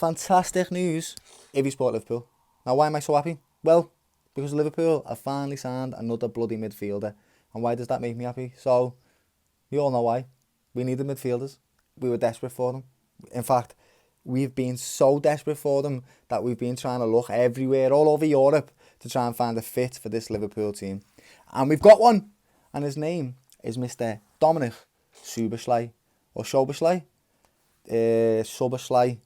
fantastic news if you support Liverpool. Now, why am I so happy? Well, because Liverpool have finally signed another bloody midfielder. And why does that make me happy? So, you all know why. We needed midfielders. We were desperate for them. In fact, we've been so desperate for them that we've been trying to look everywhere, all over Europe, to try and find a fit for this Liverpool team. And we've got one. And his name is Mr. Dominik Szoboszlai. Or Szoboszlai. Szoboszlai.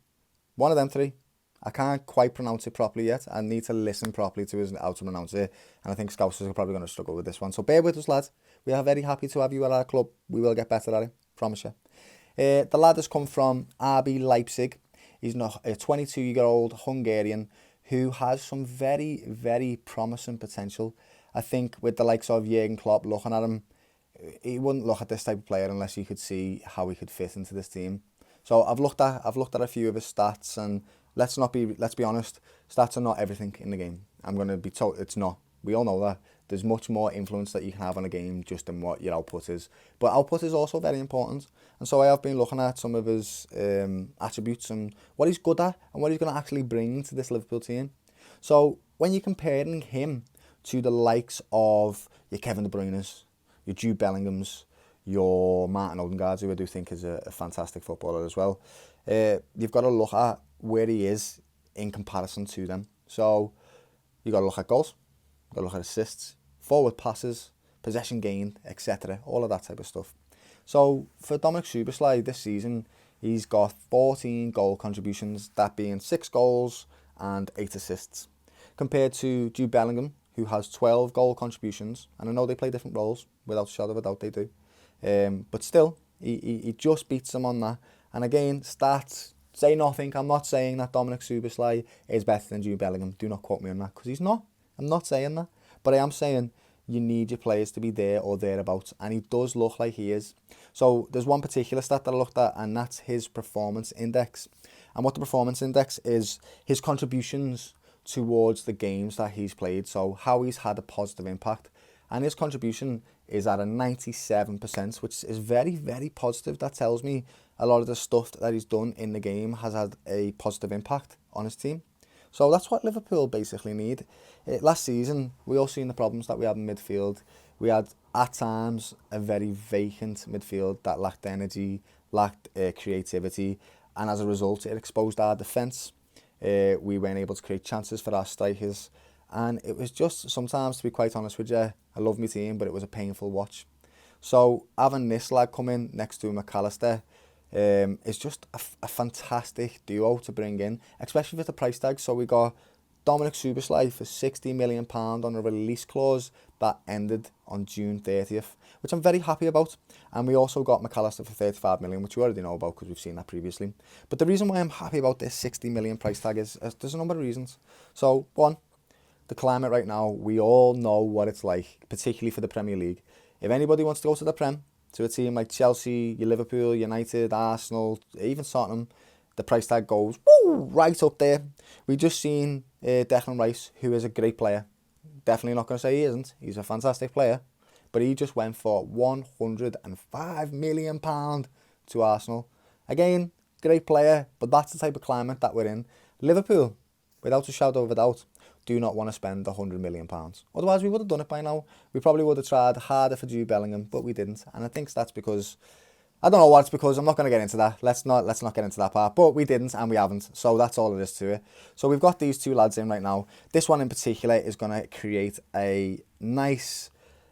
One of them three. I can't quite pronounce it properly yet. I need to listen properly to how to pronounce it. And I think Scousers are probably going to struggle with this one. So bear with us, lads. We are very happy to have you at our club. We will get better at it. Promise you. The lad has come from RB Leipzig. He's not a 22-year-old Hungarian who has some very, very promising potential. I think with the likes of Jurgen Klopp looking at him, he wouldn't look at this type of player unless he could see how he could fit into this team. So I've looked at a few of his stats, and let's be honest, stats are not everything in the game. I'm going to be told it's not. We all know that. There's much more influence that you can have on a game just than what your output is. But output is also very important. And so I have been looking at some of his attributes and what he's good at and what he's going to actually bring to this Liverpool team. So when you're comparing him to the likes of your Kevin De Bruyne's, your Jude Bellingham's, your Martin Odegaard's, who I do think is a fantastic footballer as well, you've got to look at where he is in comparison to them. So you've got to look at goals, you've got to look at assists, forward passes, possession gained, etc. All of that type of stuff. So for Dominik Szoboszlai this season, he's got 14 goal contributions, that being 6 goals and 8 assists, compared to Jude Bellingham, who has 12 goal contributions. And I know they play different roles, without a shadow of a doubt they do. But still, he just beats them on that. And again, stats say nothing. I'm not saying that Dominik Szoboszlai is better than Jude Bellingham. Do not quote me on that, because he's not. I'm not saying that. But I am saying you need your players to be there or thereabouts, and he does look like he is. So there's one particular stat that I looked at, and that's his performance index. And what the performance index is his contributions towards the games that he's played, so how he's had a positive impact. And his contribution is at a 97%, which is very, very positive. That tells me a lot of the stuff that he's done in the game has had a positive impact on his team. So that's what Liverpool basically need. Last season, we all seen the problems that we had in midfield. We had, at times, a very vacant midfield that lacked energy, lacked creativity, and as a result, it exposed our defence. We weren't able to create chances for our strikers, and it was just, sometimes, to be quite honest with you, I love my team, but it was a painful watch. So having this lad come in next to McAllister, it's just a fantastic duo to bring in, especially with the price tag. So we got Dominik Szoboszlai for £60 million on a release clause that ended on June 30th, which I'm very happy about. And we also got McAllister for £35 million, which we already know about because we've seen that previously. But the reason why I'm happy about this £60 million price tag is there's a number of reasons. So one, the climate right now, we all know what it's like, particularly for the Premier League. If anybody wants to go to the Prem, to a team like Chelsea, Liverpool, United, Arsenal, even Tottenham, the price tag goes right up there. We just seen Declan Rice, who is a great player. Definitely not going to say he isn't. He's a fantastic player. But he just went for £105 million to Arsenal. Again, great player, but that's the type of climate that we're in. Liverpool, without a shadow of a doubt, do not want to spend £100 million. Otherwise, we would have done it by now. We probably would have tried harder for Jude Bellingham, but we didn't. And I think that's because, I don't know what it's because, I'm not going to get into that. Let's not get into that part. But we didn't and we haven't. So that's all it is to it. So we've got these two lads in right now. This one in particular is going to create a nice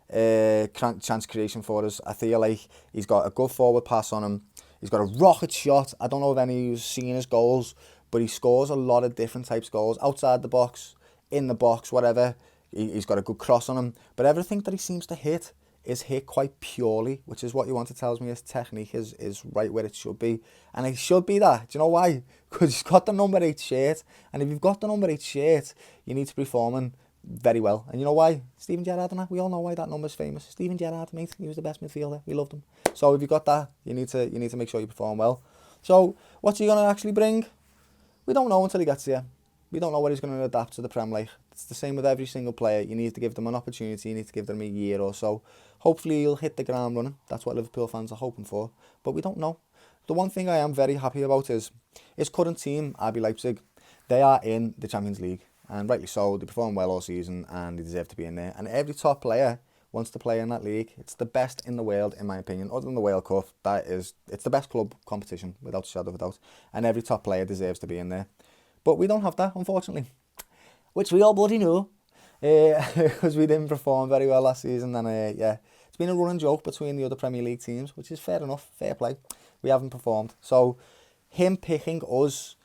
chance creation for us. I feel like he's got a good forward pass on him. He's got a rocket shot. I don't know if anyone's seen his goals, but he scores a lot of different types of goals. Outside the box, in the box, whatever. He's got a good cross on him. But everything that he seems to hit is hit quite purely, which is what you want to tell me his technique is right where it should be. And it should be that. Do you know why? Because he's got the number 8 shirt. And if you've got the number 8 shirt, you need to be performing very well. And you know why? Steven Gerrard and that. We all know why that number's famous. Steven Gerrard, mate, he was the best midfielder. We loved him. So if you've got that, you need to make sure you perform well. So what's he going to actually bring? We don't know until he gets here. We don't know what he's going to adapt to the Prem like. It's the same with every single player. You need to give them an opportunity. You need to give them a year or so. Hopefully he'll hit the ground running. That's what Liverpool fans are hoping for. But we don't know. the one thing I am very happy about is his current team, RB Leipzig. They are in the Champions League, and rightly so. They perform well all season, and they deserve to be in there. And every top player wants to play in that league. It's the best in the world, in my opinion. Other than the World Cup, it's the best club competition, without a shadow of a doubt. And every top player deserves to be in there. But we don't have that, unfortunately, which we all bloody know, because we didn't perform very well last season. And it's been a running joke between the other Premier League teams, which is fair enough, fair play. We haven't performed. So him picking us,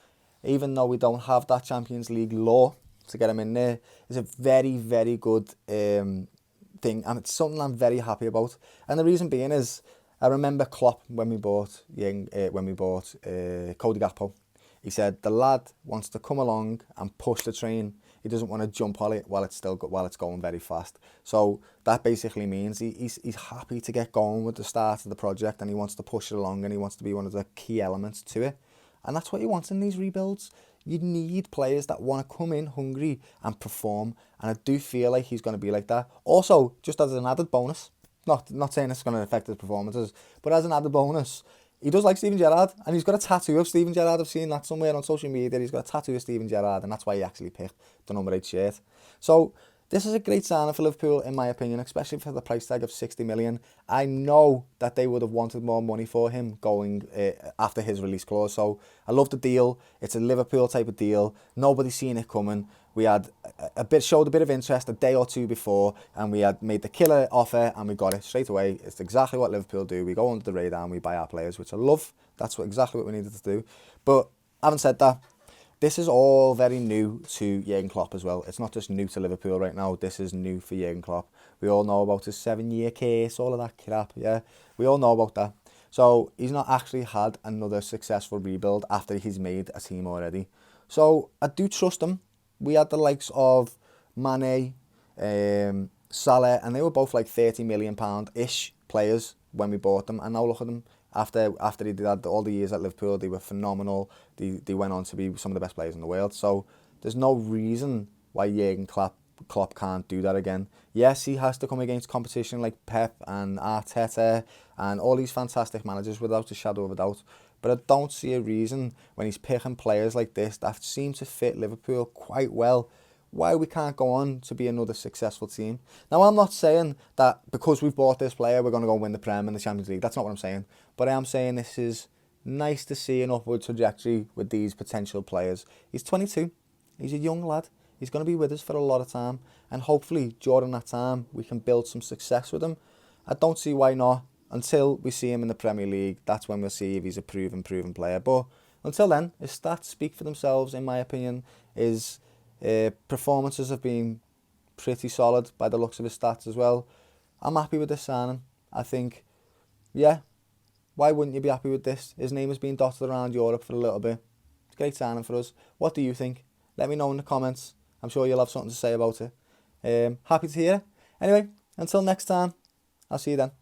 even though we don't have that Champions League law to get him in there, is a very, very good thing, and it's something I'm very happy about. And the reason being is, I remember Klopp when we bought Cody Gakpo. He said the lad wants to come along and push the train. He doesn't want to jump on it while it's going very fast. So that basically means he's happy to get going with the start of the project, and he wants to push it along, and he wants to be one of the key elements to it. And that's what you want in these rebuilds. You need players that want to come in hungry and perform, and I do feel like he's going to be like that. Also, just as an added bonus, not saying it's going to affect his performances, but as an added bonus, he does like Steven Gerrard, and he's got a tattoo of Steven Gerrard. I've seen that somewhere on social media. He's got a tattoo of Steven Gerrard, and that's why he actually picked the number 8 shirt. So this is a great signing for Liverpool, in my opinion, especially for the price tag of 60 million. I know that they would have wanted more money for him going after his release clause. So I love the deal. It's a Liverpool type of deal. Nobody's seen it coming. We had showed a bit of interest a day or two before, and we had made the killer offer, and we got it straight away. It's exactly what Liverpool do. We go under the radar and we buy our players, which I love. That's exactly what we needed to do. But having said that, this is all very new to Jurgen Klopp as well. It's not just new to Liverpool right now. This is new for Jurgen Klopp. We all know about his 7-year case, all of that crap. Yeah, we all know about that. So he's not actually had another successful rebuild after he's made a team already. So I do trust him. We had the likes of Mane, Salah, and they were both like £30 million-ish players when we bought them. And now look at them. After he did all the years at Liverpool, they were phenomenal. They went on to be some of the best players in the world. So there's no reason why Jurgen Klopp can't do that again. Yes, he has to come against competition like Pep and Arteta and all these fantastic managers without a shadow of a doubt. But I don't see a reason when he's picking players like this that seem to fit Liverpool quite well, why we can't go on to be another successful team. Now, I'm not saying that because we've bought this player, we're going to go win the Prem and the Champions League. That's not what I'm saying. But I am saying this is nice to see an upward trajectory with these potential players. He's 22. He's a young lad. He's going to be with us for a lot of time. And hopefully, during that time, we can build some success with him. I don't see why not. Until we see him in the Premier League, that's when we'll see if he's a proven player. But until then, his stats speak for themselves, in my opinion. His performances have been pretty solid by the looks of his stats as well. I'm happy with this signing. I think, yeah, why wouldn't you be happy with this? His name has been dotted around Europe for a little bit. It's a great signing for us. What do you think? Let me know in the comments. I'm sure you'll have something to say about it. Happy to hear it. Anyway, until next time, I'll see you then.